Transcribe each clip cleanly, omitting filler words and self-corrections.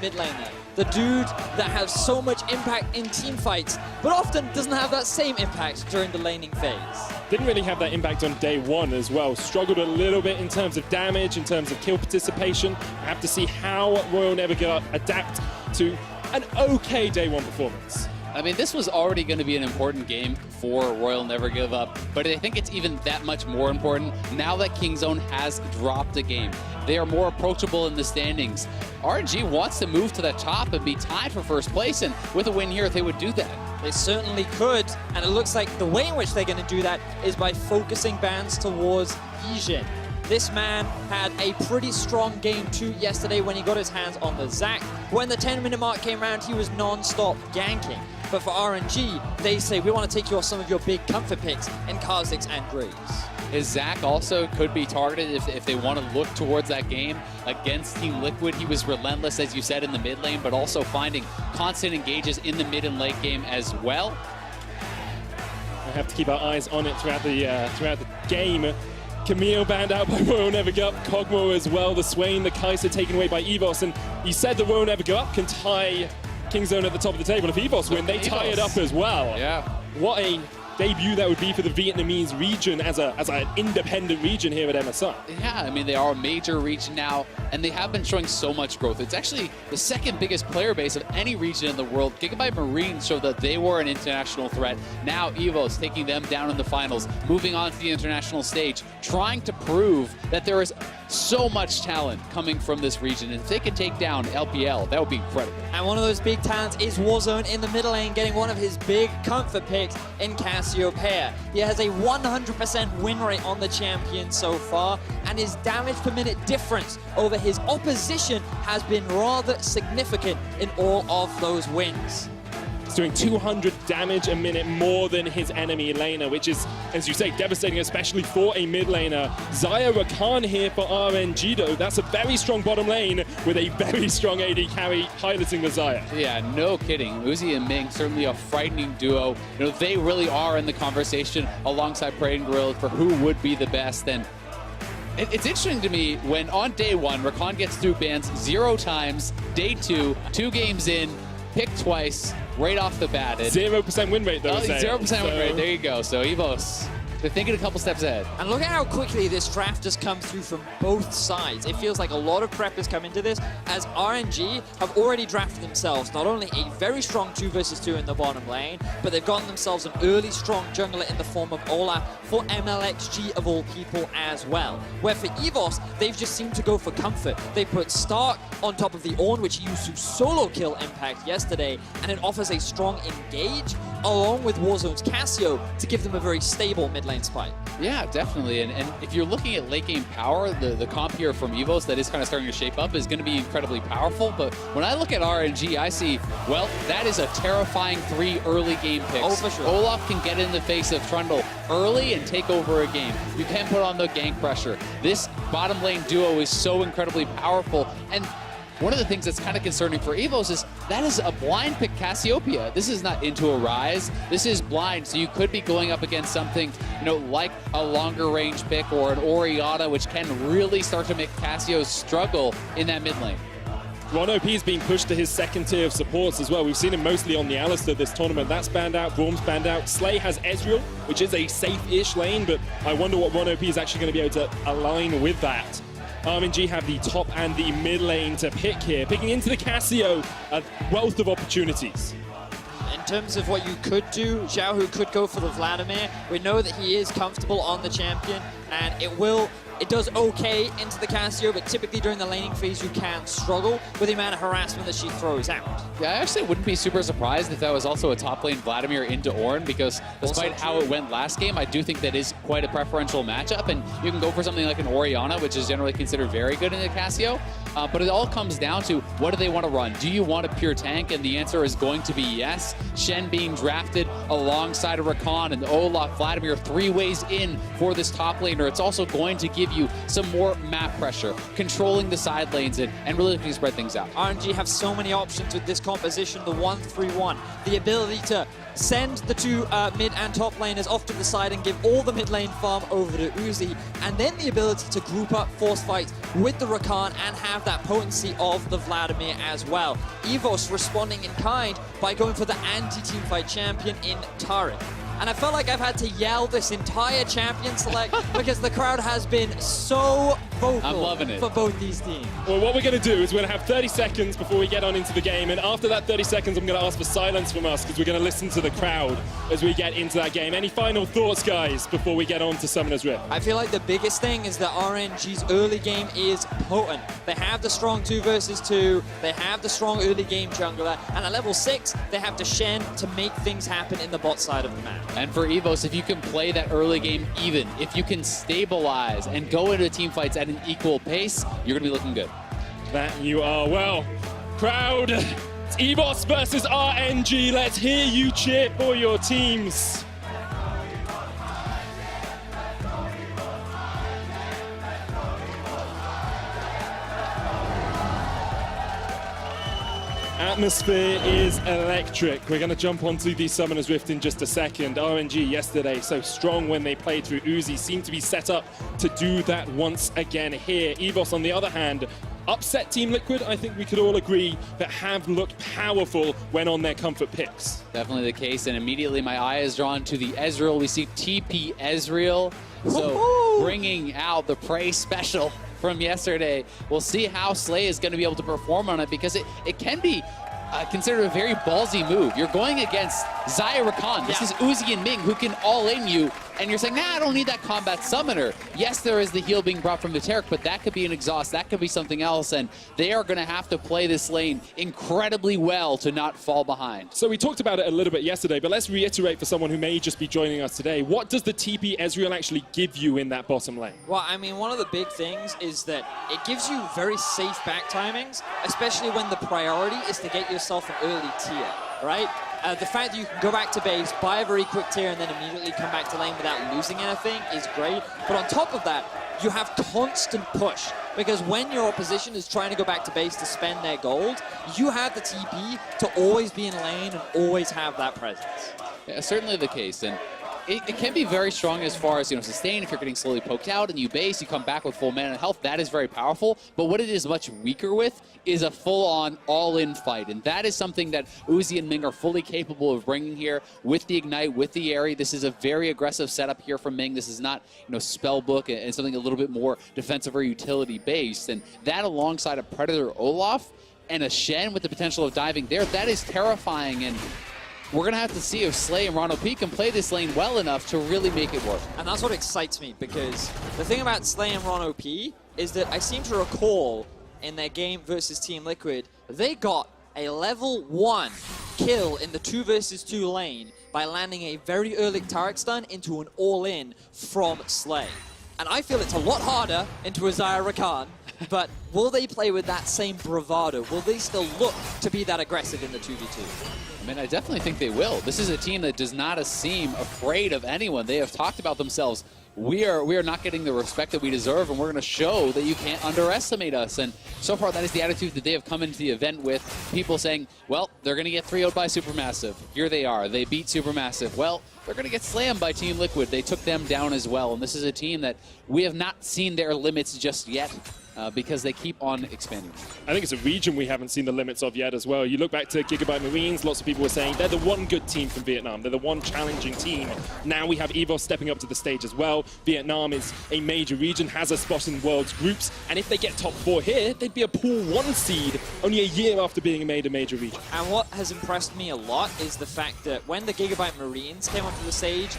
mid laner. The dude that has so much impact in team fights, but often doesn't have that same impact during the laning phase. Didn't really have that impact on day one as well. Struggled a little bit in terms of damage, in terms of kill participation. I have to see how Royal Never Give Up adapt to an okay day one performance. I mean, this was already going to be an important game for Royal Never Give Up, but I think it's even that much more important now that Kingzone has dropped a game. They are more approachable in the standings. RNG wants to move to the top and be tied for first place, and with a win here, they would do that. They certainly could, and it looks like the way in which they're going to do that is by focusing bans towards Yijin. This man had a pretty strong game too yesterday when he got his hands on the Zac. When the 10-minute mark came around, he was non-stop ganking. But for RNG, they say, we want to take some of your big comfort picks in Kha'Zix and Graves. His Zac also could be targeted if they want to look towards that game against Team Liquid. He was relentless, as you said, in the mid lane, but also finding constant engages in the mid and late game as well. We have to keep our eyes on it throughout the game. Camille banned out by Royal Never Give Up, Kog'Maw as well, the Swain, the Kai'Sa taken away by EVOS, and he said that Royal Never Give Up can tie Kingzone at the top of the table. If EVOS win, they tie it up as well. Yeah. What a debut that would be for the Vietnamese region as an independent region here at MSI. Yeah, I mean, they are a major region now, and they have been showing so much growth. It's actually the second biggest player base of any region in the world. Gigabyte Marines showed that they were an international threat. Now EVOS taking them down in the finals, moving on to the international stage, trying to prove that there is so much talent coming from this region. And if they could take down LPL, that would be incredible. And one of those big talents is Warzone in the middle lane, getting one of his big comfort picks in Cassiopeia. He has a 100% win rate on the champion so far, and his damage per minute difference over his opposition has been rather significant in all of those wins. He's doing 200 damage a minute more than his enemy laner, which is, as you say, devastating, especially for a mid laner. Xayah Rakan here for RNG, though. That's a very strong bottom lane with a very strong AD carry piloting the Xayah. Yeah, no kidding. Uzi and Ming, certainly a frightening duo. You know, they really are in the conversation alongside Prey and Gorilla for who would be the best. And it's interesting to me when on day one, Rakan gets through bans 0 times, day 2, 2 games in, picked twice, right off the bat. 0% win rate, though. 0% win rate, there you go. So EVOS, they're thinking a couple steps ahead. And look at how quickly this draft just comes through from both sides. It feels like a lot of prep has come into this, as RNG have already drafted themselves not only a very strong 2 versus 2 in the bottom lane, but they've gotten themselves an early strong jungler in the form of Olaf for MLXG of all people as well. Where for EVOS, they've just seemed to go for comfort. They put Stark on top of the Ornn, which he used to solo kill impact yesterday, and it offers a strong engage along with Warzone's Cassio to give them a very stable mid lane spike. Yeah, definitely. And if you're looking at late game power, the comp here from EVOS that is kind of starting to shape up is going to be incredibly powerful. But when I look at RNG, I see, well, that is a terrifying 3 early game picks. Oh, for sure. Olaf can get in the face of Trundle early and take over a game. You can put on the gank pressure. This bottom lane duo is so incredibly powerful. And one of the things that's kind of concerning for EVOS is that is a blind pick Cassiopeia. This is not into a Rise. This is blind, so you could be going up against something, you know, like a longer range pick or an Orianna, which can really start to make Cassio struggle in that mid lane. Ron OP is being pushed to his second tier of supports as well. We've seen him mostly on the Alistair this tournament. That's banned out, Braum's banned out. Slay has Ezreal, which is a safe-ish lane, but I wonder what Ron OP is actually going to be able to align with that. RNG have the top and the mid lane to pick here. Picking into the Cassio, a wealth of opportunities. In terms of what you could do, Xiaohu could go for the Vladimir. We know that he is comfortable on the champion, and it does okay into the Cassio, but typically during the laning phase you can struggle with the amount of harassment that she throws out. Yeah, I actually wouldn't be super surprised if that was also a top lane Vladimir into Ornn, because despite how it went last game, I do think that is quite a preferential matchup, and you can go for something like an Orianna, which is generally considered very good in the Cassio. But it all comes down to, what do they want to run? Do you want a pure tank? And the answer is going to be yes. Shen being drafted alongside of Rakan and Olaf, Vladimir, 3 ways in for this top laner. It's also going to give give you some more map pressure, controlling the side lanes and really looking to spread things out. RNG have so many options with this composition, the 1-3-1, the ability to send the two mid and top laners off to the side and give all the mid lane farm over to Uzi, and then the ability to group up force fights with the Rakan and have that potency of the Vladimir as well. EVOS responding in kind by going for the anti-teamfight champion in Taric. And I felt like I've had to yell this entire champion select because the crowd has been so vocal. I'm loving it. For both these teams. Well, what we're going to do is we're going to have 30 seconds before we get on into the game, and after that 30 seconds, I'm going to ask for silence from us because we're going to listen to the crowd as we get into that game. Any final thoughts, guys, before we get on to Summoner's Rift? I feel like the biggest thing is that RNG's early game is potent. They have the strong 2 versus 2, they have the strong early game jungler, and at level 6, they have Shen to make things happen in the bot side of the map. And for EVOS, if you can play that early game even, if you can stabilize and go into team fights at an equal pace, you're going to be looking good. That you are. Well, crowd, it's EVOS versus RNG. Let's hear you cheer for your teams. Atmosphere is electric. We're going to jump onto the Summoner's Rift in just a second. RNG yesterday, so strong when they played through Uzi, seemed to be set up to do that once again here. EVOS, on the other hand, upset Team Liquid, I think we could all agree, but have looked powerful when on their comfort picks. Definitely the case, and immediately my eye is drawn to the Ezreal. We see TP Ezreal, so bringing out the Prey special from yesterday. We'll see how Slay is going to be able to perform on it, because it can be considered a very ballsy move. You're going against Xayah Rakan. This is Uzi and Ming who can all-in you, and you're saying, nah, I don't need that combat summoner. Yes, there is the heal being brought from the Taric, but that could be an exhaust, that could be something else, and they are going to have to play this lane incredibly well to not fall behind. So we talked about it a little bit yesterday, but let's reiterate for someone who may just be joining us today. What does the TP Ezreal actually give you in that bottom lane? Well, I mean, one of the big things is that it gives you very safe back timings, especially when the priority is to get yourself an early tier, right? The fact that you can go back to base, buy a very quick tier, and then immediately come back to lane without losing anything is great. But on top of that, you have constant push, because when your opposition is trying to go back to base to spend their gold, you have the TP to always be in lane and always have that presence. Yeah, certainly the case, and it can be very strong as far as, sustain. If you're getting slowly poked out and you base, you come back with full mana and health, that is very powerful. But what it is much weaker with is a full-on, all-in fight. And that is something that Uzi and Ming are fully capable of bringing here with the Ignite, with the Aerie. This is a very aggressive setup here from Ming. This is not, Spellbook and something a little bit more defensive or utility-based. And that alongside a Predator Olaf and a Shen with the potential of diving there, that is terrifying. And we're going to have to see if Slay and Ron OP can play this lane well enough to really make it work. And that's what excites me, because the thing about Slay and Ron OP is that I seem to recall in their game versus Team Liquid, they got a level 1 kill in the 2 versus 2 lane by landing a very early Taric stun into an all-in from Slay. And I feel it's a lot harder into a Xayah Rakan, but will they play with that same bravado? Will they still look to be that aggressive in the 2v2? I mean, I definitely think they will. This is a team that does not seem afraid of anyone. They have talked about themselves. We are not getting the respect that we deserve, and we're going to show that you can't underestimate us. And so far, that is the attitude that they have come into the event with. People saying, well, they're going to get 3-0'd by Supermassive. Here they are. They beat Supermassive. Well, they're going to get slammed by Team Liquid. They took them down as well. And this is a team that we have not seen their limits just yet. Because they keep on expanding. I think it's a region we haven't seen the limits of yet as well. You look back to Gigabyte Marines, lots of people were saying they're the one good team from Vietnam. They're the one challenging team. Now we have EVOS stepping up to the stage as well. Vietnam is a major region, has a spot in World's groups, and if they get top 4 here, they'd be a pool 1 seed only a year after being made a major region. And what has impressed me a lot is the fact that when the Gigabyte Marines came onto the stage,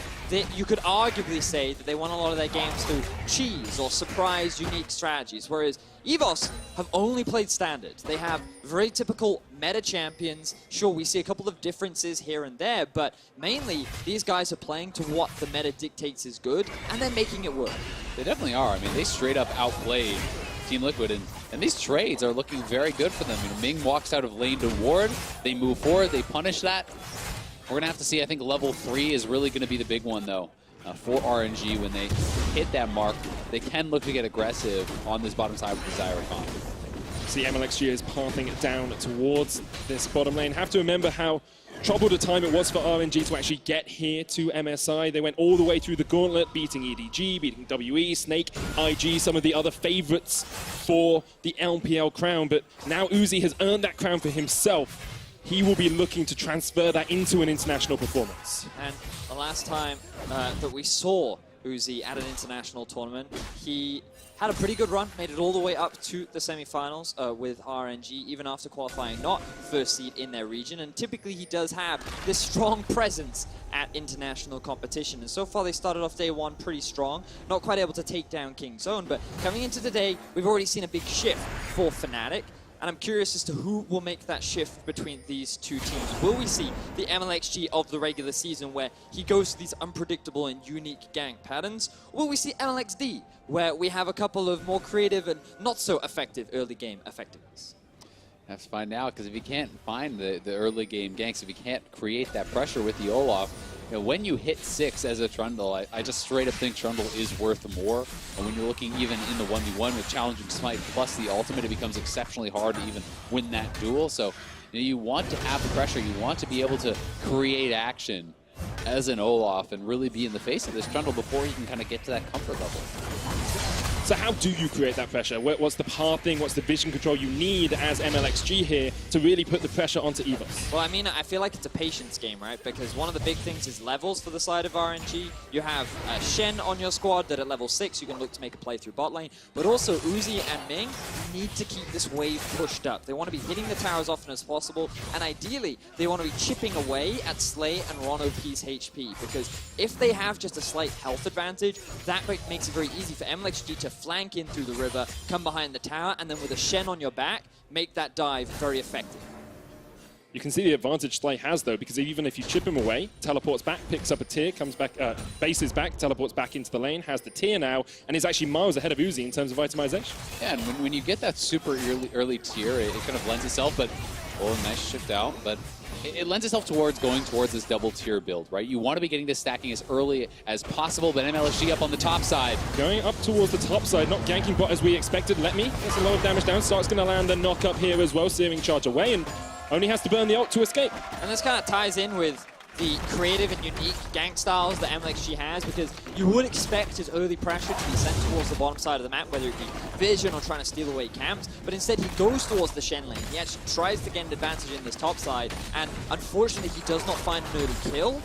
you could arguably say that they won a lot of their games through cheese or surprise unique strategies, whereas EVOS have only played standard. They have very typical meta champions. Sure, we see a couple of differences here and there, but mainly these guys are playing to what the meta dictates is good, and they're making it work. They definitely are. I mean, they straight up outplayed Team Liquid, and these trades are looking very good for them. Ming walks out of lane to ward, they move forward, they punish that. We're going to have to see. I think level 3 is really going to be the big one, though, for RNG when they hit that mark, they can look to get aggressive on this bottom side with the Zyricon. See MLXG is pathing down towards this bottom lane. Have to remember how troubled a time it was for RNG to actually get here to MSI. They went all the way through the gauntlet, beating EDG, beating WE, Snake, IG, some of the other favorites for the LPL crown. But now Uzi has earned that crown for himself. He will be looking to transfer that into an international performance. And the last time that we saw Uzi at an international tournament, he had a pretty good run, made it all the way up to the semifinals with RNG, even after qualifying not first seed in their region. And typically he does have this strong presence at international competition. And so far they started off day one pretty strong, not quite able to take down King's Own, but coming into today, we've already seen a big shift for Fnatic. And I'm curious as to who will make that shift between these two teams. Will we see the MLXG of the regular season where he goes to these unpredictable and unique gank patterns? Or will we see MLXD where we have a couple of more creative and not so effective early game effectiveness? Have to find out, because if you can't find the early game ganks, if you can't create that pressure with the Olaf, you know, when you hit 6 as a Trundle, I just straight up think Trundle is worth more. And when you're looking even in the 1v1 with Challenging Smite plus the ultimate, it becomes exceptionally hard to even win that duel. So you know, you want to have the pressure, you want to be able to create action as an Olaf and really be in the face of this Trundle before you can kind of get to that comfort level. So how do you create that pressure? What's the pathing, what's the vision control you need as MLXG here to really put the pressure onto EVOS? Well, I mean, I feel like it's a patience game, right? Because one of the big things is levels for the side of RNG. You have Shen on your squad that at level 6 you can look to make a play through bot lane. But also Uzi and Ming need to keep this wave pushed up. They want to be hitting the tower as often as possible. And ideally, they want to be chipping away at Slay and Ron OP's HP. Because if they have just a slight health advantage, that makes it very easy for MLXG to flank in through the river, come behind the tower, and then with a Shen on your back, make that dive very effective. You can see the advantage Slay has, though, because even if you chip him away, teleports back, picks up a tier, comes back, bases back, teleports back into the lane, has the tier now, and is actually miles ahead of Uzi in terms of itemization. Yeah, and when you get that super early tier, it kind of lends itself, but, oh, nice shift out, but it lends itself towards going towards this double tier build, right? You want to be getting this stacking as early as possible, but MLSG up on the top side. Going up towards the top side, not ganking bot as we expected. Let me gets a lot of damage down. Stark's going to land the knock up here as well, searing charge away, and only has to burn the ult to escape. And this kind of ties in with the creative and unique gank styles that MLXG has, because you would expect his early pressure to be sent towards the bottom side of the map, whether it be vision or trying to steal away camps, but instead he goes towards the Shen lane. He actually tries to get an advantage in this top side, and unfortunately he does not find an early kill,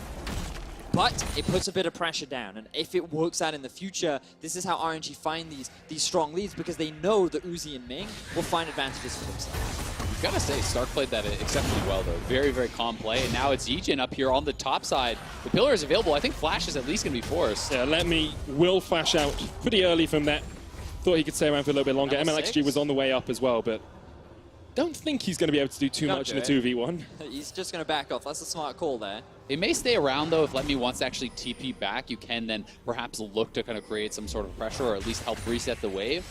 but it puts a bit of pressure down. And if it works out in the future, this is how RNG find these strong leads, because they know that Uzi and Ming will find advantages for themselves. Gotta say, Stark played that exceptionally well, though. Very, very calm play. And now it's Yijin up here on the top side. The pillar is available. I think Flash is at least going to be forced. Yeah, Let Me will flash out pretty early from that. Thought he could stay around for a little bit longer. MLXG was on the way up as well, but don't think he's going to be able to do too much in a 2v1. He's just going to back off. That's a smart call there. It may stay around, though. If Let Me wants to actually TP back, you can then perhaps look to kind of create some sort of pressure or at least help reset the wave.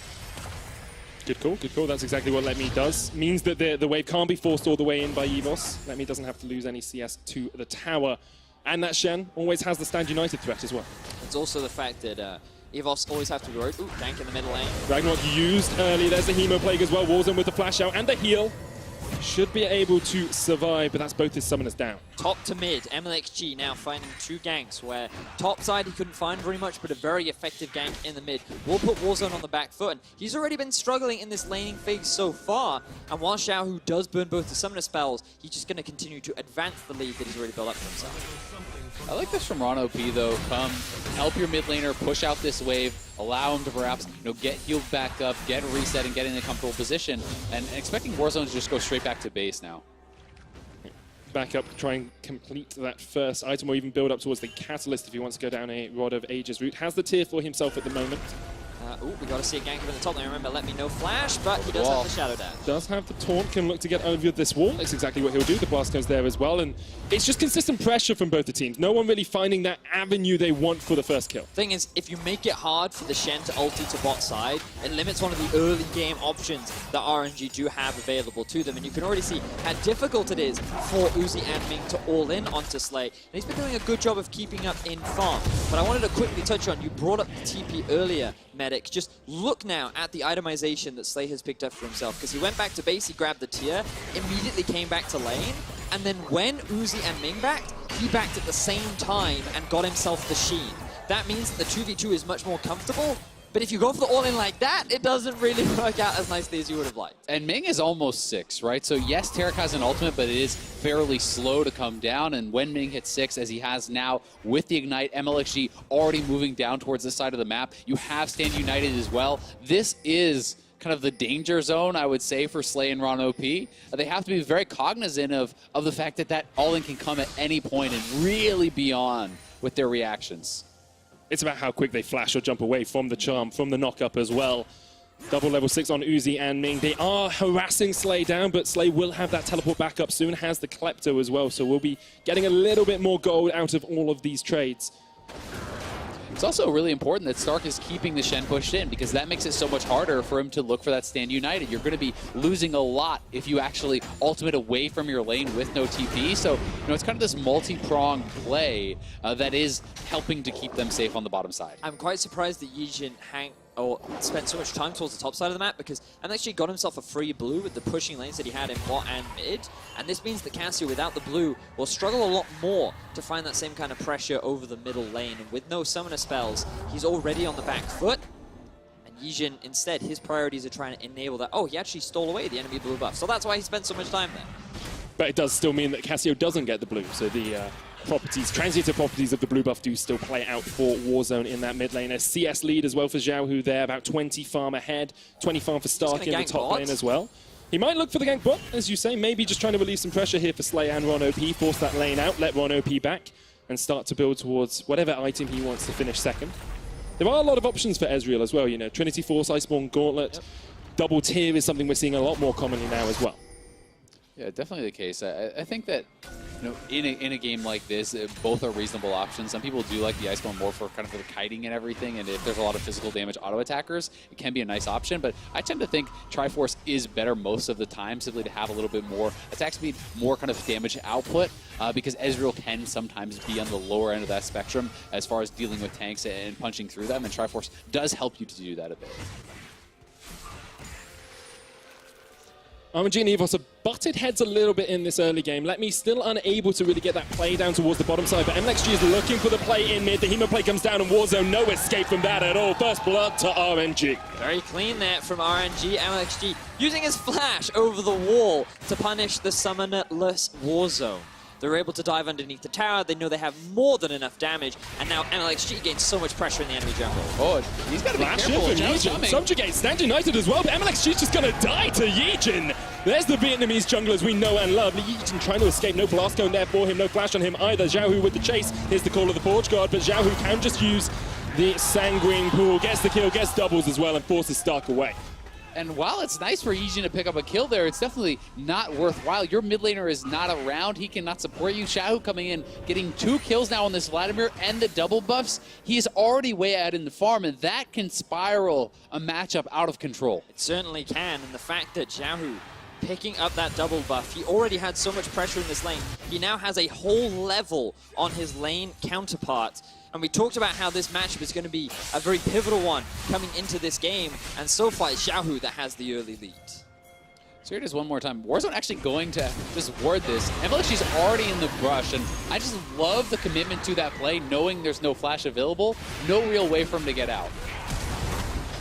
Good call, good call. That's exactly what Let Me does. Means that the wave can't be forced all the way in by EVOS. Let Me doesn't have to lose any CS to the tower. And that Shen always has the Stand United threat as well. It's also the fact that EVOS always have to be worried. Ooh, tank in the middle lane. Ragnarok used early. There's the Hemo Plague as well. Warzone with the flash out and the heal. Should be able to survive, but that's both his summoners down. Top to mid, MLXG now finding 2 ganks, where top side he couldn't find very much, but a very effective gank in the mid. Will put Warzone on the back foot, and he's already been struggling in this laning phase so far. And while Xiao, who does burn both the summoner spells, he's just going to continue to advance the lead that he's already built up for himself. I like this from Ron OP, though. Come, help your mid laner, push out this wave, allow him to perhaps get healed back up, get a reset, and get in a comfortable position. And expecting Warzone to just go straight back to base now. Back up, try and complete that first item, or even build up towards the Catalyst if he wants to go down a Rod of Ages route. Has the tier for himself at the moment. Ooh, we got to see a gank up in the top there. Remember, let me know flash, but he does have the shadow dash. Does have the taunt, can look to get over this wall. That's exactly what he'll do. The blast goes there as well, and it's just consistent pressure from both the teams. No one really finding that avenue they want for the first kill. Thing is, if you make it hard for the Shen to ulti to bot side, it limits one of the early game options that RNG do have available to them, and you can already see how difficult it is for Uzi and Ming to all in onto Slay. And he's been doing a good job of keeping up in farm. But I wanted to quickly touch on, you brought up the TP earlier, Medic. Just look now at the itemization that Slay has picked up for himself, because he went back to base, he grabbed the tier, immediately came back to lane, and then when Uzi and Ming backed, he backed at the same time and got himself the Sheen. That means that the 2v2 is much more comfortable, but if you go for the all-in like that, it doesn't really work out as nicely as you would have liked. And Ming is almost 6, right? So yes, Tarek has an ultimate, but it is fairly slow to come down. And when Ming hits 6, as he has now with the Ignite, MLXG already moving down towards this side of the map, you have Stand United as well. This is kind of the danger zone, I would say, for Slay and Ron OP. They have to be very cognizant of the fact that that all-in can come at any point and really be on with their reactions. It's about how quick they flash or jump away from the charm, from the knock-up as well. Double level 6 on Uzi and Ming. They are harassing Slay down, but Slay will have that teleport back up soon, has the Klepto as well, so we'll be getting a little bit more gold out of all of these trades. It's also really important that Stark is keeping the Shen pushed in, because that makes it so much harder for him to look for that Stand United. You're going to be losing a lot if you actually ultimate away from your lane with no TP. So, it's kind of this multi-pronged play that is helping to keep them safe on the bottom side. I'm quite surprised that Yijin spent so much time towards the top side of the map, because actually got himself a free blue with the pushing lanes that he had in bot and mid, and this means that Cassio without the blue will struggle a lot more to find that same kind of pressure over the middle lane, and with no summoner spells, he's already on the back foot, and Yijin, instead, his priorities are trying to enable that. Oh, he actually stole away the enemy blue buff, so that's why he spent so much time there. But it does still mean that Cassio doesn't get the blue, so the transitive properties of the blue buff do still play out for Warzone in that mid lane. A CS lead as well for Xiaohu there, about 20 farm ahead, 20 farm for Stark in the top lane as well. He might look for the gank bot, as you say, maybe just trying to relieve some pressure here for Slay and Ron OP, force that lane out, let Ron OP back, and start to build towards whatever item he wants to finish second. There are a lot of options for Ezreal as well, Trinity Force, Iceborne Gauntlet, double tier is something we're seeing a lot more commonly now as well. Yeah, definitely the case. I think that in a game like this, both are reasonable options. Some people do like the Iceborne more for kind of the kiting and everything, and if there's a lot of physical damage auto attackers, it can be a nice option. But I tend to think Triforce is better most of the time, simply to have a little bit more attack speed, more kind of damage output, because Ezreal can sometimes be on the lower end of that spectrum as far as dealing with tanks and punching through them, and Triforce does help you to do that a bit. RNG and EVOS have butted heads a little bit in this early game. Let me still unable to really get that play down towards the bottom side, but MLXG is looking for the play in mid. The Hemo play comes down, and Warzone, no escape from that at all. First blood to RNG. Very clean there from RNG. MLXG using his flash over the wall to punish the summonerless Warzone. They're able to dive underneath the tower. They know they have more than enough damage, and now MLXG gains so much pressure in the enemy jungle. Oh, he's got to be careful. Yijin. Subjugate, Stand United as well, but MLXG's just going to die to Yijin. There's the Vietnamese junglers we know and love. Yijin trying to escape, no blast cone there for him, no flash on him either. Xiaohu with the chase. Here's the call of the Forge Guard, but Xiaohu can just use the Sanguine Pool, gets the kill, gets doubles as well, and forces Stark away. And while it's nice for Yijin to pick up a kill there, it's definitely not worthwhile. Your mid laner is not around. He cannot support you. Xiaohu coming in, getting 2 kills now on this Vladimir and the double buffs. He is already way ahead in the farm, and that can spiral a matchup out of control. It certainly can, and the fact that Xiaohu picking up that double buff, he already had so much pressure in this lane. He now has a whole level on his lane counterpart. And we talked about how this matchup is going to be a very pivotal one coming into this game. And so far, it's Xiaohu that has the early lead. So here it is one more time. Warzone actually going to just ward this. MLXG's already in the brush, and I just love the commitment to that play, knowing there's no flash available, no real way for him to get out.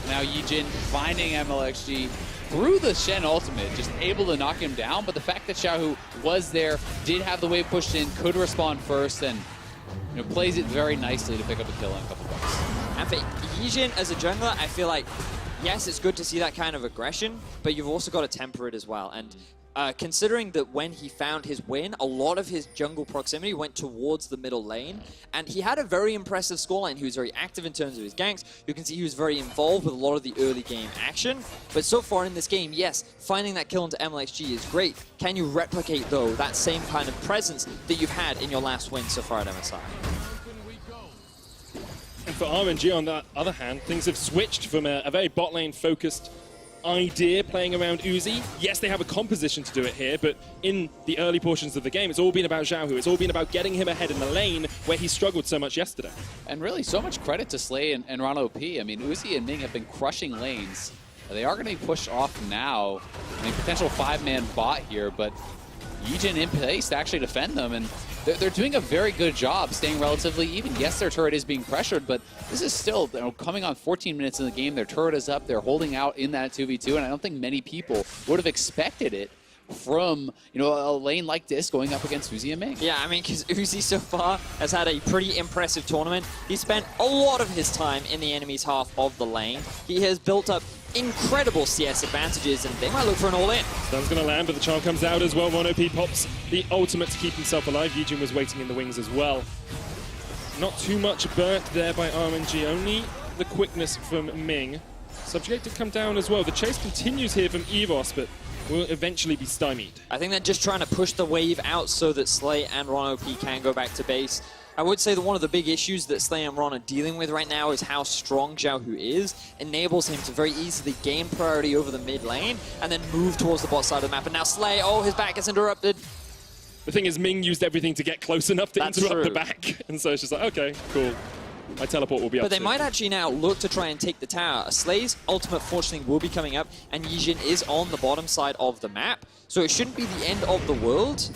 Now Yijin finding MLXG through the Shen ultimate, just able to knock him down. But the fact that Xiaohu was there, did have the wave pushed in, could respond first, and plays it very nicely to pick up a kill and a couple bucks. And for Yijin as a jungler, I feel like, yes, it's good to see that kind of aggression, but you've also got to temper it as well. And considering that when he found his win, a lot of his jungle proximity went towards the middle lane, and he had a very impressive scoreline. He was very active in terms of his ganks. You can see he was very involved with a lot of the early game action. But so far in this game, yes, finding that kill into MLXG is great. Can you replicate, though, that same kind of presence that you've had in your last win so far at MSI? And for RNG, on the other hand, things have switched from a very bot lane focused idea playing around Uzi. Yes, they have a composition to do it here, but in the early portions of the game, it's all been about Xiaohu. It's all been about getting him ahead in the lane where he struggled so much yesterday. And really, so much credit to Slay and Ron OP. I mean, Uzi and Ming have been crushing lanes. They are going to be pushed off now. I mean, potential 5-man bot here, but Yijin in place to actually defend them, and they're doing a very good job staying relatively even. Yes, their turret is being pressured, but this is still, you know, coming on 14 minutes in the game. Their turret is up. They're holding out in that 2v2, and I don't think many people would have expected it from, you know, a lane like this going up against Uzi and Ming. Yeah, I mean, because Uzi so far has had a pretty impressive tournament. He spent a lot of his time in the enemy's half of the lane. He has built up incredible CS advantages, and they might look for an all-in. Stun's going to land, but the charm comes out as well. RNG pops the ultimate to keep himself alive. Yijin was waiting in the wings as well. Not too much burnt there by RNG, only the quickness from Ming. Subjugate to come down as well. The chase continues here from EVOS, but will eventually be stymied. I think they're just trying to push the wave out so that Slay and Ron OP can go back to base. I would say that one of the big issues that Slay and Ron are dealing with right now is how strong Xiaohu is. Enables him to very easily gain priority over the mid lane and then move towards the bot side of the map. And now Slay, oh, his back gets interrupted. The thing is, Ming used everything to get close enough to interrupt the back. And so it's just like, okay, cool. My teleport will be up. But they might actually now look to try and take the tower. Slay's ultimate, fortunately, will be coming up, and Yijin is on the bottom side of the map. So it shouldn't be the end of the world.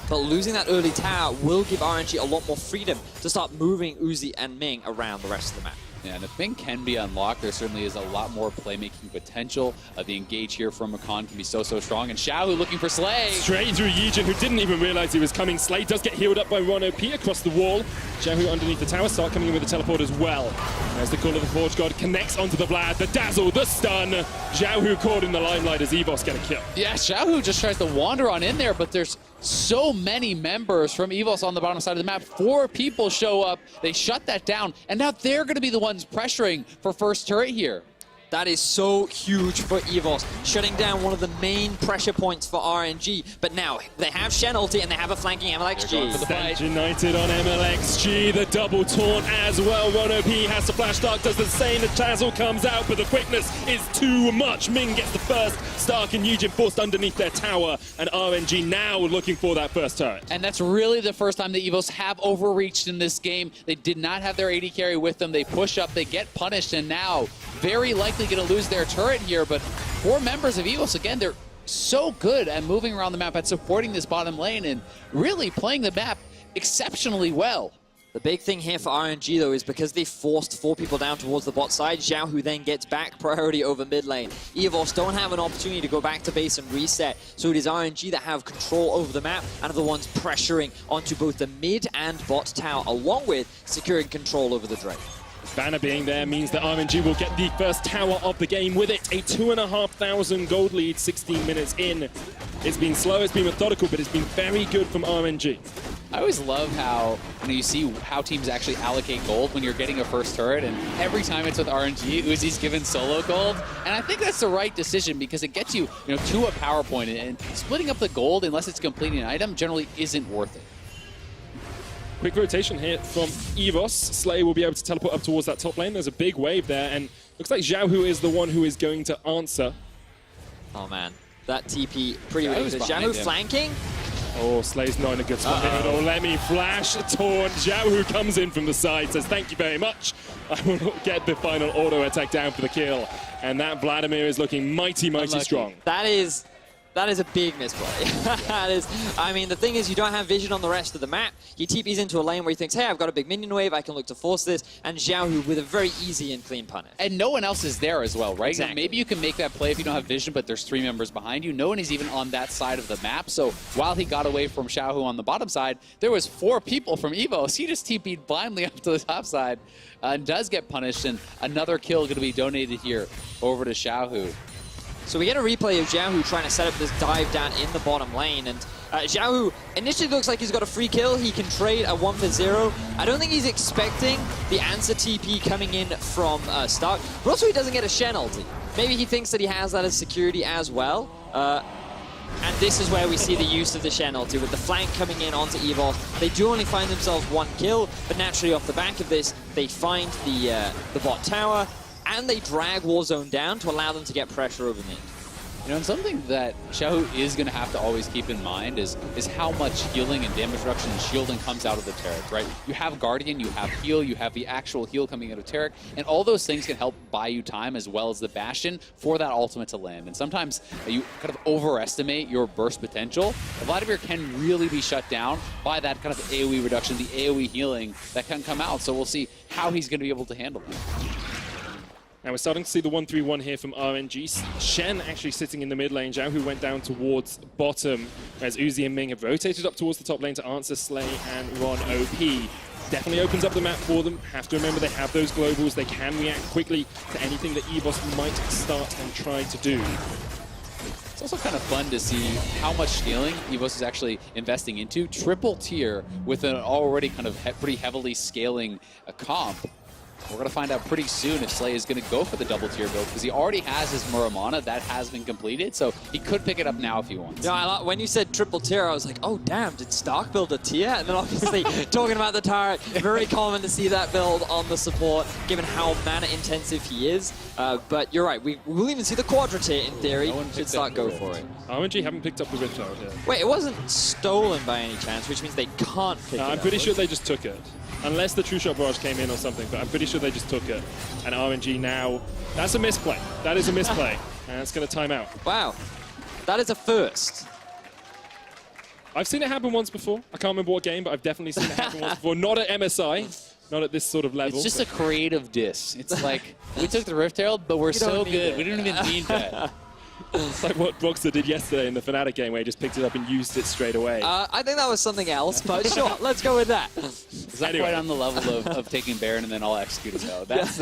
But losing that early tower will give RNG a lot more freedom to start moving Uzi and Ming around the rest of the map. Yeah, and if Ming can be unlocked, there certainly is a lot more playmaking potential. The engage here from Rakan can be so strong. And Xiaohu looking for Slay. Straight through Yijin, who didn't even realize he was coming. Slay does get healed up by Ron OP across the wall. Xiaohu underneath the tower, start coming in with the teleport as well. As the call of the Forge God connects onto the Vlad, the dazzle, the stun. Xiaohu caught in the limelight as EVOS get a kill. Yeah, Xiaohu just tries to wander on in there, but there's so many members from EVOS on the bottom side of the map. 4 people show up, they shut that down, and now they're going to be the ones pressuring for first turret here. That is so huge for EVOS, shutting down one of the main pressure points for RNG. But now they have Shen ulti and they have a flanking MLXG. Stand United on MLXG, the double taunt as well. Ron OP has to flash Stark, does the same. The Dazzle comes out, but the quickness is too much. Ming gets the first. Stark and Yujin forced underneath their tower, and RNG now looking for that first turret. And that's really the first time the EVOS have overreached in this game. They did not have their AD carry with them. They push up, they get punished, and now very likely going to lose their turret here. But 4 members of EVOS, again, they're so good at moving around the map, at supporting this bottom lane, and really playing the map exceptionally well. The big thing here for RNG, though, is because they forced 4 people down towards the bot side, Xiaohu then gets back priority over mid lane. EVOS don't have an opportunity to go back to base and reset, so it is RNG that have control over the map and are the ones pressuring onto both the mid and bot tower, along with securing control over the Drake. Banner being there means that RNG will get the first tower of the game with it. A 2,500 gold lead 16 minutes in. It's been slow, it's been methodical, but it's been very good from RNG. I always love how you see how teams actually allocate gold when you're getting a first turret, and every time it's with RNG, Uzi's given solo gold, and I think that's the right decision because it gets you, to a power point, and splitting up the gold unless it's completing an item generally isn't worth it. Quick rotation here from EVOS. Slay will be able to teleport up towards that top lane. There's a big wave there, and looks like Xiaohu is the one who is going to answer. Oh man, that TP pretty weak. Xiaohu flanking? Oh, Slay's not in a good spot here at all. Let me flash, taunt. Xiaohu comes in from the side, says thank you very much. I will get the final auto attack down for the kill. And that Vladimir is looking mighty strong. That is a big misplay. That is, I mean, the thing is, you don't have vision on the rest of the map. He TPs into a lane where he thinks, hey, I've got a big minion wave, I can look to force this, and Xiaohu with a very easy and clean punish. And no one else is there as well, right? Exactly. Maybe you can make that play if you don't have vision, but there's 3 members behind you. No one is even on that side of the map. So while he got away from Xiaohu on the bottom side, there was 4 people from EVOS. He just TP'd blindly up to the top side and does get punished, and another kill going to be donated here over to Xiaohu. So we get a replay of Xiaohu trying to set up this dive down in the bottom lane, and Xiaohu initially looks like he's got a free kill. He can trade a 1-0. I don't think he's expecting the answer TP coming in from Stark, but also he doesn't get a Shen ulti. Maybe he thinks that he has that as security as well. And this is where we see the use of the Shen ulti, with the flank coming in onto EVOS. They do only find themselves 1 kill, but naturally off the back of this, they find the bot tower, and they drag Warzone down to allow them to get pressure over mid. You know, and something that Xiaohu is going to have to always keep in mind is how much healing and damage reduction and shielding comes out of the Taric, right? You have Guardian, you have heal, you have the actual heal coming out of Taric, and all those things can help buy you time as well as the Bastion for that ultimate to land. And sometimes you kind of overestimate your burst potential. Vladimir can really be shut down by that kind of AoE reduction, the AoE healing that can come out. So we'll see how he's going to be able to handle it. Now we're starting to see the 1-3-1 here from RNG. Shen actually sitting in the mid lane. Zhao, who went down towards bottom, whereas Uzi and Ming have rotated up towards the top lane to answer Slay and Ron OP. Definitely opens up the map for them. Have to remember they have those globals. They can react quickly to anything that EVOS might start and try to do. It's also kind of fun to see how much scaling EVOS is actually investing into. Triple tier with an already kind of pretty heavily scaling comp. We're going to find out pretty soon if Slay is going to go for the double tier build, because he already has his Muramana. That has been completed, so he could pick it up now if he wants. Yeah, when you said triple tier, I was like, oh damn, did Stark build a tier? And then obviously, talking about the turret, very common to see that build on the support, given how mana intensive he is. But you're right, we'll even see the quadra tier in theory, should Stark go for it. RNG haven't picked up the Rift Tower here. Wait, it wasn't stolen by any chance, which means they can't pick it up. I'm pretty sure they just took it. Unless the True Shot Barrage came in or something, but I'm pretty sure they just took it. And RNG now, that's a misplay. That is a misplay. And that's going to time out. Wow, that is a first. I've seen it happen once before. I can't remember what game, but I've definitely seen it happen once before. Not at MSI, not at this sort of level. It's just a creative diss. It's like, we took the Rift Herald, but we're so good. We didn't even need that. It's like what Rockstar did yesterday in the Fnatic game, where he just picked it up and used it straight away. I think that was something else, but sure, let's go with that. It's not quite on the level of taking Baron and then all execute as well. That's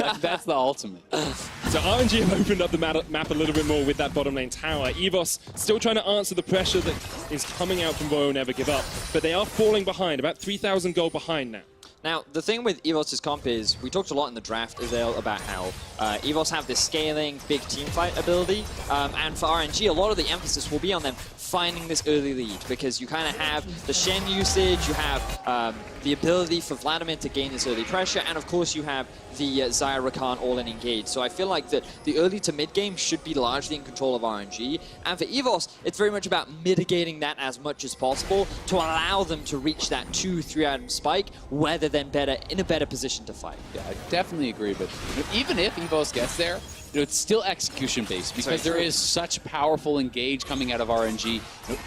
the ultimate. So RNG have opened up the map a little bit more with that bottom lane tower. EVOS still trying to answer the pressure that is coming out from Royal Never Give Up, but they are falling behind, about 3,000 gold behind now. Now, the thing with EVOS' comp is, we talked a lot in the draft, Azale, about how EVOS have this scaling, big teamfight ability, and for RNG, a lot of the emphasis will be on them finding this early lead, because you kind of have the Shen usage, you have the ability for Vladimir to gain this early pressure, and of course you have the Xayah Rakan all-in engage. So I feel like that the early to mid-game should be largely in control of RNG, and for EVOS, it's very much about mitigating that as much as possible to allow them to reach that 2-3 item spike, where they're then in a better position to fight. Yeah, I definitely agree, but even if EVOS gets there, it's still execution-based, because there is such powerful engage coming out of RNG.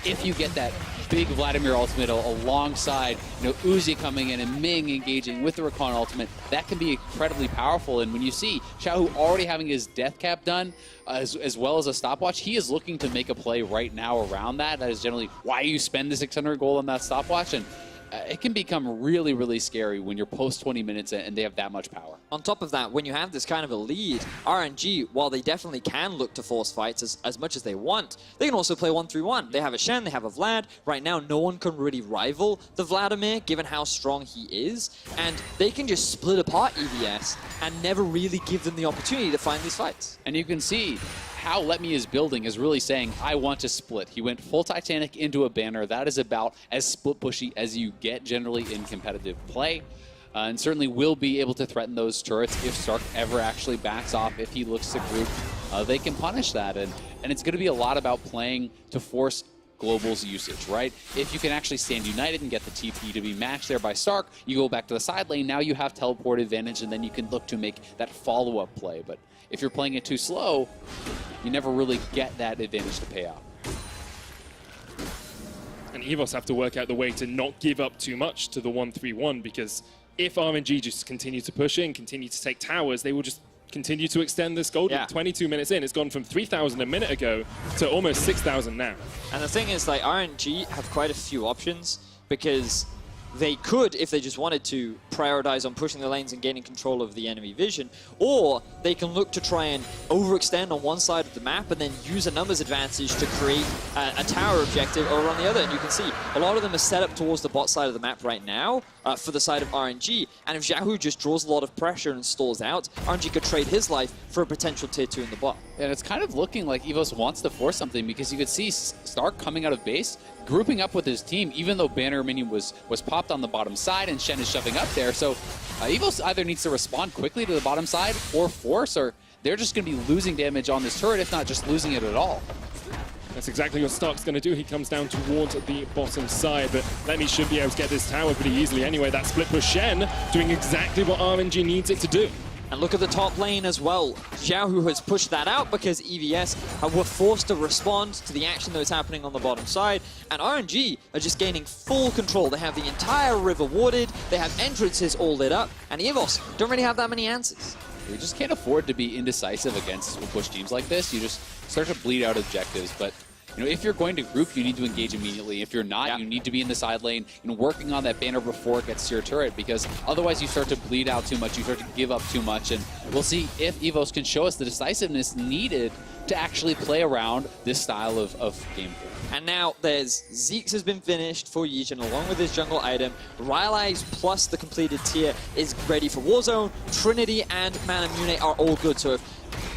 If you get that big Vladimir ultimate alongside Uzi coming in and Ming engaging with the Rakan ultimate, that can be incredibly powerful. And when you see Xiaohu already having his death cap done, as well as a stopwatch, he is looking to make a play right now around that. That is generally why you spend the 600 gold on that stopwatch, and it can become really, really scary when you're post 20 minutes and they have that much power. On top of that, when you have this kind of a lead, RNG, while they definitely can look to force fights as much as they want, they can also play 1-3-1. They have a Shen, they have a Vlad. Right now, no one can really rival the Vladimir, given how strong he is. And they can just split apart EVS and never really give them the opportunity to find these fights. And you can see how Let Me is building is really saying, I want to split. He went full Titanic into a banner. That is about as split pushy as you get generally in competitive play. And certainly will be able to threaten those turrets if Stark ever actually backs off. If he looks to group, they can punish that. And it's going to be a lot about playing to force Global's usage, right? If you can actually stand united and get the TP to be matched there by Stark, you go back to the side lane, now you have teleport advantage, and then you can look to make that follow-up play. But if you're playing it too slow, you never really get that advantage to pay out. And EVOS have to work out the way to not give up too much to the 1-3-1, because if RNG just continue to push in, continue to take towers, they will just continue to extend this gold. Yeah. 22 minutes in, it's gone from 3,000 a minute ago to almost 6,000 now. And the thing is, like, RNG have quite a few options, because they could, if they just wanted to, prioritize on pushing the lanes and gaining control of the enemy vision, or they can look to try and overextend on one side of the map and then use a numbers advantage to create a tower objective over on the other. And you can see a lot of them are set up towards the bot side of the map right now for the side of RNG. And if Xiaohu just draws a lot of pressure and stalls out, RNG could trade his life for a potential tier 2 in the bot. And it's kind of looking like EVOS wants to force something, because you could see Stark coming out of base, grouping up with his team, even though Banner Minion was popped on the bottom side and Shen is shoving up there. So EVOS either needs to respond quickly to the bottom side or force, or they're just going to be losing damage on this turret, if not just losing it at all. That's exactly what Stark's going to do. He comes down towards the bottom side, but Lemmy should be able to get this tower pretty easily anyway. That split push Shen doing exactly what RNG needs it to do. And look at the top lane as well. Xiaohu has pushed that out because EVS were forced to respond to the action that was happening on the bottom side. And RNG are just gaining full control. They have the entire river warded, they have entrances all lit up, and EVOS don't really have that many answers. You just can't afford to be indecisive against push teams like this. You just start to bleed out objectives. But you know, if you're going to group, you need to engage immediately. If you're not, you need to be in the side lane and working on that banner before it gets to your turret, because otherwise you start to bleed out too much, you start to give up too much, and we'll see if EVOS can show us the decisiveness needed to actually play around this style of gameplay. And now there's Zeke's has been finished for Yijin along with his jungle item. Rylai's plus the completed tier is ready for Warzone. Trinity and Manamune are all good. So if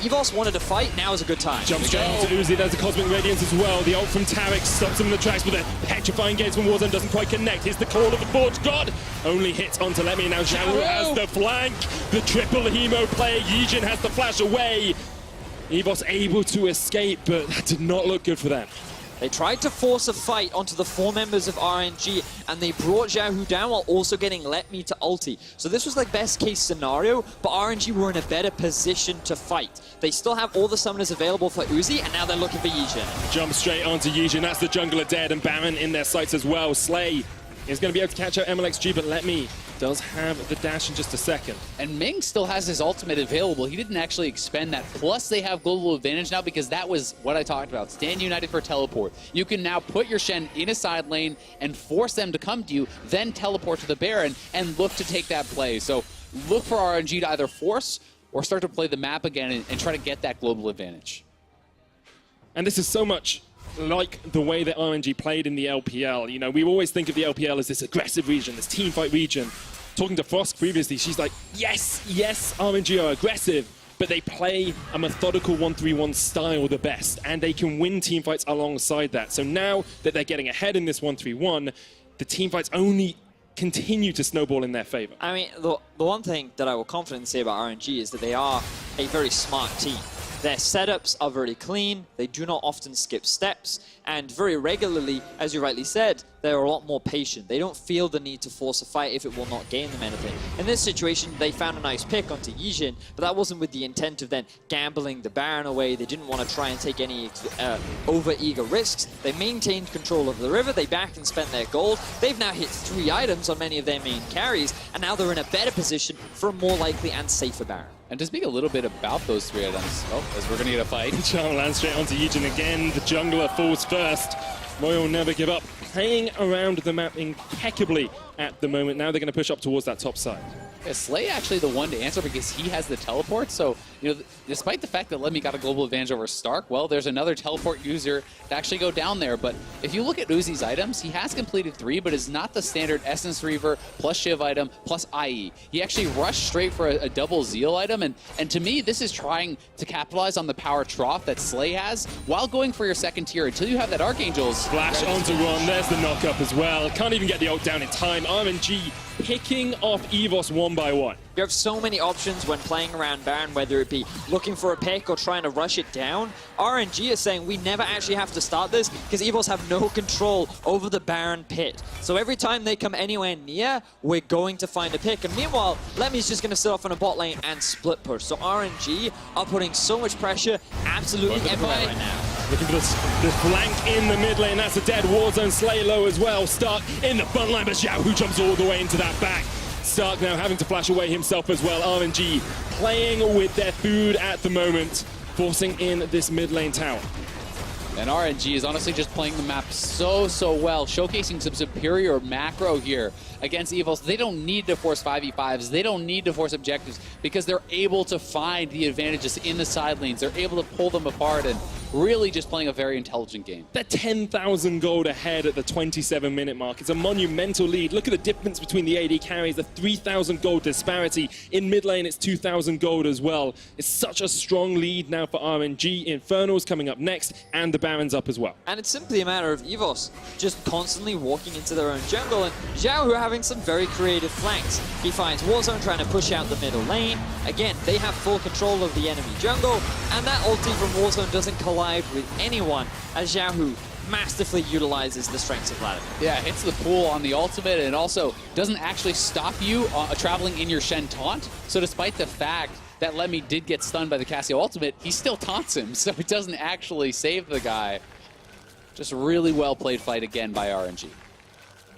EVOS wanted to fight, now is a good time. Jump straight into Uzi, there's a Cosmic Radiance as well. The ult from Tarek stops him in the tracks, but the petrifying gaze from Warzone doesn't quite connect. Here's the call of the Forge God. Only hits onto Lemmy. Now Xiaohu has the flank. The triple hemo player, Yijin has the flash away. EVOS able to escape, but that did not look good for them. They tried to force a fight onto the 4 members of RNG, and they brought Xiaohu down while also getting Let Me to ulti. So this was like best case scenario, but RNG were in a better position to fight. They still have all the summoners available for Uzi, and now they're looking for Yijin. Jump straight onto Yijin, that's the jungler dead, and Baron in their sights as well. Slay is going to be able to catch out MLXG, but Let Me does have the dash in just a second. And Ming still has his ultimate available. He didn't actually expend that. Plus, they have global advantage now, because that was what I talked about. Stand united for teleport. You can now put your Shen in a side lane and force them to come to you, then teleport to the Baron and look to take that play. So look for RNG to either force or start to play the map again and try to get that global advantage. And this is so much like the way that RNG played in the LPL. You know, we always think of the LPL as this aggressive region, this teamfight region. Talking to Frost previously, she's like, yes, RNG are aggressive, but they play a methodical 1-3-1 style the best, and they can win teamfights alongside that. So now that they're getting ahead in this 1-3-1, the teamfights only continue to snowball in their favor. I mean, the one thing that I will confidently say about RNG is that they are a very smart team. Their setups are very clean, they do not often skip steps, and very regularly, as you rightly said, they're a lot more patient. They don't feel the need to force a fight if it will not gain them anything. In this situation, they found a nice pick onto Yijin, but that wasn't with the intent of then gambling the Baron away. They didn't want to try and take any over-eager risks. They maintained control of the river, they backed and spent their gold. They've now hit 3 items on many of their main carries, and now they're in a better position for a more likely and safer Baron. And to speak a little bit about those 3 items, as we're going to get a fight. Charm lands straight onto Yijin again. The jungler falls first. Royal never give up. Playing around the map impeccably at the moment. Now they're going to push up towards that top side. Yeah, Slay actually the one to answer because he has the teleport. So, you know, despite the fact that Lemmy got a global advantage over Stark, well, there's another teleport user to actually go down there. But if you look at Uzi's items, he has completed 3, but is not the standard Essence Reaver plus Shiv item plus IE. He actually rushed straight for a double Zeal item. And to me, this is trying to capitalize on the power trough that Slay has while going for your second tier until you have that Archangel's. Flash onto Ron. There's the knock-up as well. Can't even get the ult down in time. RNG picking off EVOS 1 by 1. You have so many options when playing around Baron, whether it be looking for a pick or trying to rush it down. RNG is saying we never actually have to start this because EVOS have no control over the Baron pit. So every time they come anywhere near, we're going to find a pick. And meanwhile, Lemmy's just going to sit off on a bot lane and split push. So RNG are putting so much pressure absolutely everywhere right now. Looking for the flank in the mid lane. That's a dead Warzone. Slay low as well. Stark in the front line, but Xiaohu jumps all the way into that back. Stark now having to flash away himself as well. RNG playing with their food at the moment, forcing in this mid lane tower. And RNG is honestly just playing the map so well, showcasing some superior macro here against EVOS. They don't need to force 5v5s. They don't need to force objectives because they're able to find the advantages in the side lanes. They're able to pull them apart and really just playing a very intelligent game. They're 10,000 gold ahead at the 27-minute mark. It's a monumental lead. Look at the difference between the AD carries, the 3,000 gold disparity. In mid lane, it's 2,000 gold as well. It's such a strong lead now for RNG. Infernal's coming up next, and the Baron's up as well. And it's simply a matter of EVOS just constantly walking into their own jungle, and Xiao having some very creative flanks. He finds Warzone trying to push out the middle lane. Again, they have full control of the enemy jungle, and that ulti from Warzone doesn't collide with anyone as Xiao masterfully utilizes the strengths of Vladimir. Yeah, hits the pool on the ultimate and also doesn't actually stop you traveling in your Shen taunt. So despite the fact that Lemmy did get stunned by the Cassio ultimate, he still taunts him, so it doesn't actually save the guy. Just really well played fight again by RNG.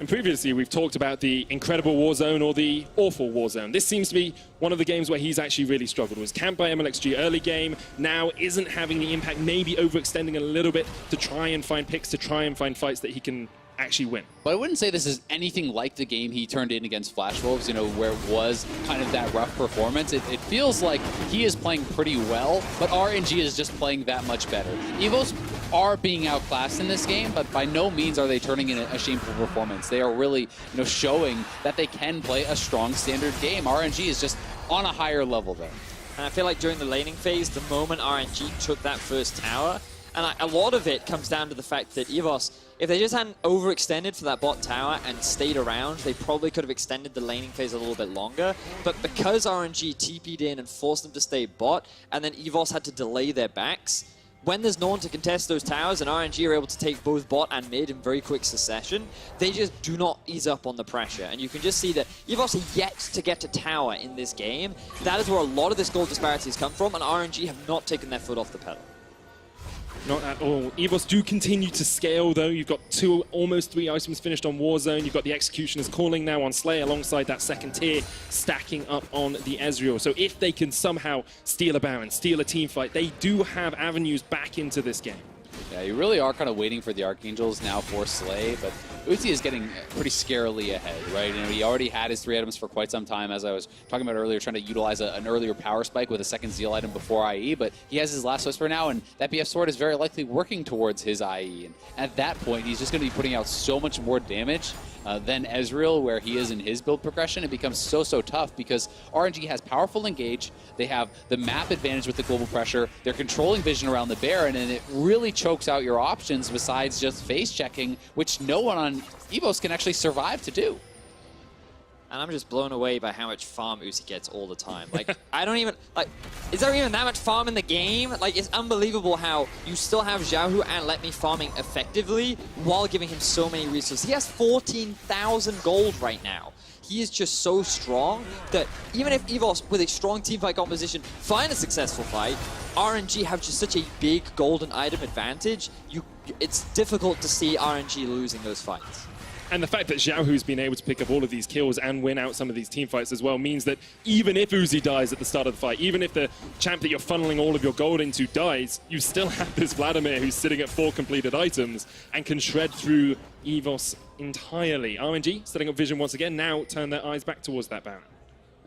And previously, we've talked about the incredible Warzone or the awful Warzone. This seems to be one of the games where he's actually really struggled. Was camped by MLXG early game, now isn't having the impact, maybe overextending a little bit to try and find picks, to try and find fights that he can actually win. But I wouldn't say this is anything like the game he turned in against Flash Wolves, you know, where it was kind of that rough performance. It feels like he is playing pretty well, but RNG is just playing that much better. EVOS are being outclassed in this game, but by no means are they turning in a shameful performance. They are really, you know, showing that they can play a strong standard game. RNG is just on a higher level there. And I feel like during the laning phase, the moment RNG took that first tower, and a lot of it comes down to the fact that EVOS, if they just hadn't overextended for that bot tower and stayed around, they probably could have extended the laning phase a little bit longer. But because RNG TP'd in and forced them to stay bot, and then EVOS had to delay their backs, when there's no one to contest those towers and RNG are able to take both bot and mid in very quick succession, they just do not ease up on the pressure. And you can just see that EVOS are yet to get to tower in this game. That is where a lot of this gold disparity has come from, and RNG have not taken their foot off the pedal. Not at all. EVOS do continue to scale, though. You've got almost three items finished on Warzone. You've got the Executioner's calling now on Slay alongside that second tier, stacking up on the Ezreal. So if they can somehow steal a Baron, steal a team fight, they do have avenues back into this game. Yeah, you really are kind of waiting for the Archangels now for Slay, but Uzi is getting pretty scarily ahead, right? You know, he already had his 3 items for quite some time, as I was talking about earlier, trying to utilize an earlier power spike with a second Zeal item before IE, but he has his last Whisper now, and that BF Sword is very likely working towards his IE, and at that point, he's just going to be putting out so much more damage than Ezreal, where he is in his build progression. It becomes so tough because RNG has powerful engage, they have the map advantage with the global pressure, they're controlling vision around the Baron, and it really chokes out your options besides just face checking, which no one on EVOS can actually survive to do. And I'm just blown away by how much farm Uzi gets all the time. Like, I don't even, like, is there even that much farm in the game? Like, it's unbelievable how you still have Xiao and Let Me farming effectively while giving him so many resources. He has 14,000 gold right now. He is just so strong that even if EVOS, with a strong teamfight composition, find a successful fight, RNG have just such a big golden item advantage, it's difficult to see RNG losing those fights. And the fact that Xiaohu's been able to pick up all of these kills and win out some of these teamfights as well means that even if Uzi dies at the start of the fight, even if the champ that you're funneling all of your gold into dies, you still have this Vladimir who's sitting at 4 completed items and can shred through EVOS entirely. RNG setting up vision once again, now turn their eyes back towards that Baron.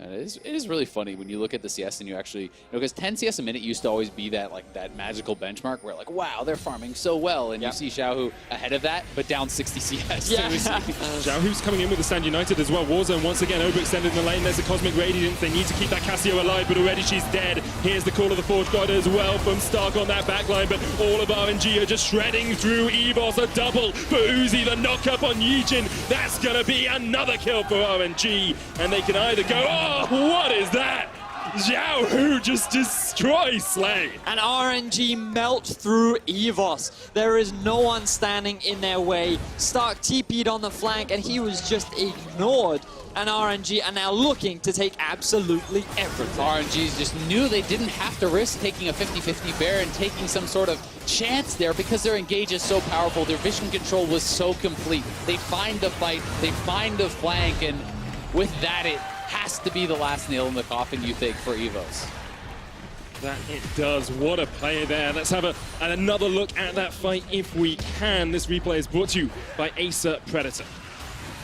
It is really funny when you look at the CS and you actually, you know, because 10 CS a minute used to always be that that magical benchmark where like, wow, they're farming so well, and you see Xiaohu ahead of that, but down 60 CS. Yeah. Xiaohu's coming in with the Stand United as well. Warzone once again overextended in the lane. There's a Cosmic Radiance. They need to keep that Cassio alive, but already she's dead. Here's the call of the Forge God as well from Stark on that backline, but all of RNG are just shredding through EVOS. A double for Uzi, the knock-up on Yijin. That's going to be another kill for RNG, and they can either go, oh, what is that? Xiaohu just destroys Slay. And RNG melt through EVOS. There is no one standing in their way. Stark TP'd on the flank and he was just ignored. And RNG are now looking to take absolutely everything. RNG just knew they didn't have to risk taking a 50-50 bear and taking some sort of chance there because their engage is so powerful. Their vision control was so complete. They find the fight, they find the flank, and with that it has to be the last nail in the coffin, you think, for EVOS. That it does. What a player there. Let's have another look at that fight if we can. This replay is brought to you by Acer Predator.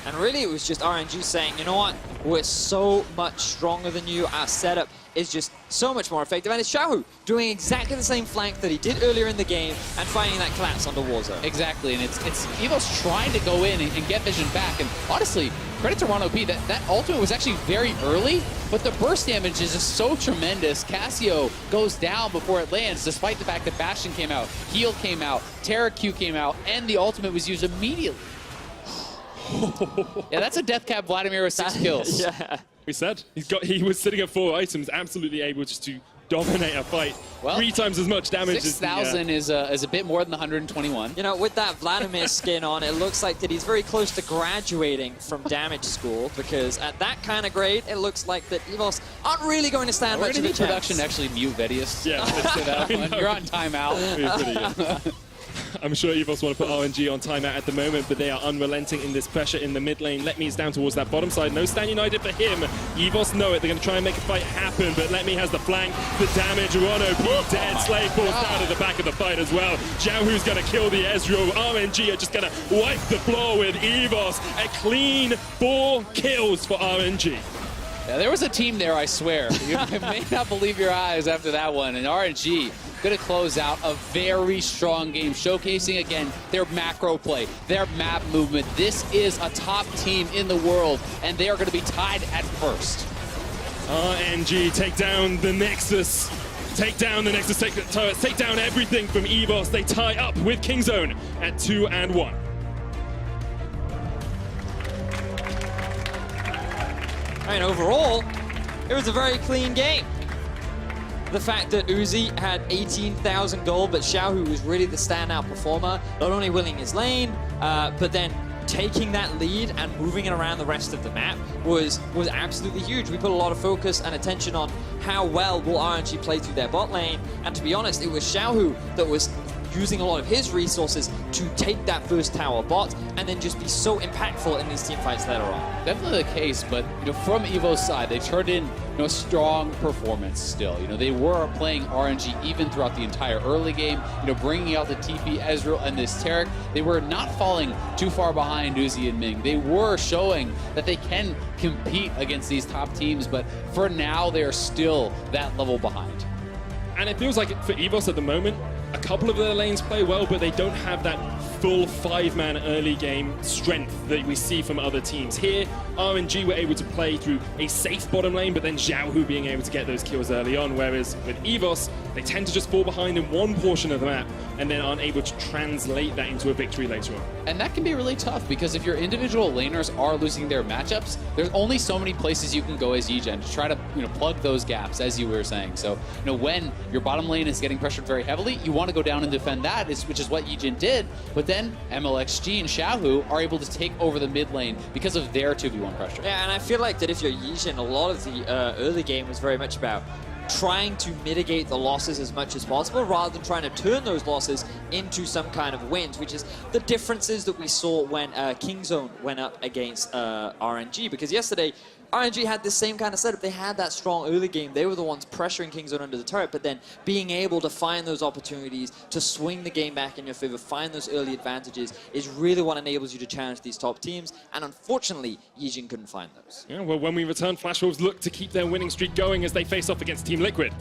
And really, it was just RNG saying, you know what, we're so much stronger than you. Our setup is just so much more effective. And it's Xiaohu doing exactly the same flank that he did earlier in the game and finding that collapse on the war zone. Exactly, and it's EVOS trying to go in and get vision back. And honestly, credit to 1OP, that ultimate was actually very early, but the burst damage is just so tremendous. Cassio goes down before it lands, despite the fact that Bastion came out, Heal came out, Terra Q came out, and the ultimate was used immediately. Yeah, that's a death cap Vladimir with 6 kills. Yeah. We said he was sitting at 4 items, absolutely able just to dominate a fight. Well, 3 times as much damage. 6,000 is a bit more than the 121. You know, with that Vladimir skin on, it looks like that he's very close to graduating from damage school, because at that kind of grade, it looks like that EVOS aren't really going to stand much of a chance. Production actually mute Vedius. Yeah, You're on timeout. I'm sure EVOS want to put RNG on timeout at the moment, but they are unrelenting in this pressure in the mid lane. Let Me is down towards that bottom side. No Stand United for him. EVOS know it. They're going to try and make a fight happen, but Let Me has the flank, the damage. 1OP dead. Slay falls down at the back of the fight as well. Xiaohu's going to kill the Ezreal. RNG are just going to wipe the floor with EVOS. A clean 4 kills for RNG. Yeah, there was a team there, I swear. You may not believe your eyes after that one. And RNG going to close out a very strong game, showcasing again their macro play, their map movement. This is a top team in the world, and they are going to be tied at first. RNG take down the Nexus. Take down the Nexus, take the turrets, take down everything from EVOS. They tie up with Kingzone at 2-1. I mean, overall, it was a very clean game. The fact that Uzi had 18,000 gold, but Xiaohu was really the standout performer, not only winning his lane, but then taking that lead and moving it around the rest of the map was absolutely huge. We put a lot of focus and attention on how well will RNG play through their bot lane, and to be honest, it was Xiaohu that was using a lot of his resources to take that first tower bot and then just be so impactful in these team fights later on. Definitely the case, but from EVO's side, they turned in a strong performance still. They were playing RNG even throughout the entire early game, bringing out the TP, Ezreal, and this Taric. They were not falling too far behind Uzi and Ming. They were showing that they can compete against these top teams, but for now, they are still that level behind. And it feels like for EVOS at the moment, a couple of their lanes play well, but they don't have that full 5-man early game strength that we see from other teams. Here, RNG were able to play through a safe bottom lane, but then Xiaohu being able to get those kills early on, whereas with EVOS, they tend to just fall behind in one portion of the map and then aren't able to translate that into a victory later on. And that can be really tough, because if your individual laners are losing their matchups, there's only so many places you can go as Yigen to try to plug those gaps, as you were saying. So when your bottom lane is getting pressured very heavily, you want to go down and defend that, which is what Yigen did, but then MLXG and Xiaohu are able to take over the mid lane because of their 2v1 pressure. Yeah, and I feel like that if you're Yigen, a lot of the early game was very much about trying to mitigate the losses as much as possible rather than trying to turn those losses into some kind of wins, which is the differences that we saw when Kingzone went up against RNG. Because yesterday, RNG had this same kind of setup. They had that strong early game. They were the ones pressuring Kingzone under the turret, but then being able to find those opportunities to swing the game back in your favor, find those early advantages, is really what enables you to challenge these top teams. And unfortunately, Yigen couldn't find those. Yeah, well, when we return, Flash Wolves look to keep their winning streak going as they face off against Team Liquid.